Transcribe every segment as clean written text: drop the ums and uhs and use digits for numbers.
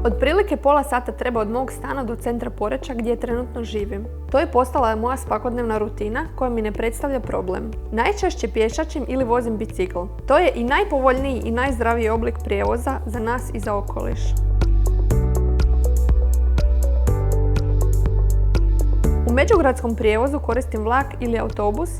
Otprilike pola sata treba od mog stana do centra Poreča gdje trenutno živim. To je postala moja svakodnevna rutina koja mi ne predstavlja problem. Najčešće pješačim ili vozim bicikl. To je i najpovoljniji i najzdraviji oblik prijevoza za nas i za okoliš. U međugradskom prijevozu koristim vlak ili autobus,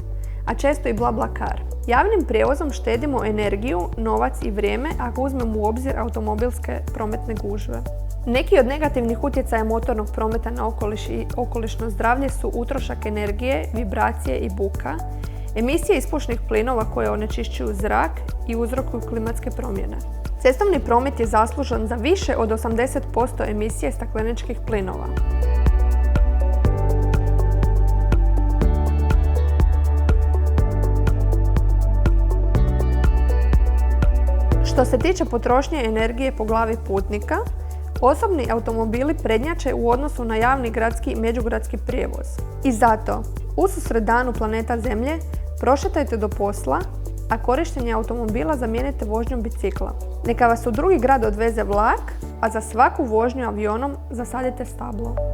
a često i BlaBlaCar. Javnim prijevozom štedimo energiju, novac i vrijeme ako uzmemo u obzir automobilske prometne gužve. Neki od negativnih utjecaja motornog prometa na okoliš i okolišno zdravlje su utrošak energije, vibracije i buka, emisije ispušnih plinova koje onečišćuju zrak i uzrokuju klimatske promjene. Cestovni promet je zaslužan za više od 80% emisije stakleničkih plinova. Što se tiče potrošnje energije po glavi putnika, osobni automobili prednjače u odnosu na javni gradski i međugradski prijevoz. I zato, ususret danu planeta Zemlje, prošetajte do posla, a korištenje automobila zamijenite vožnjom bicikla. Neka vas u drugi grad odveze vlak, a za svaku vožnju avionom zasadite stablo.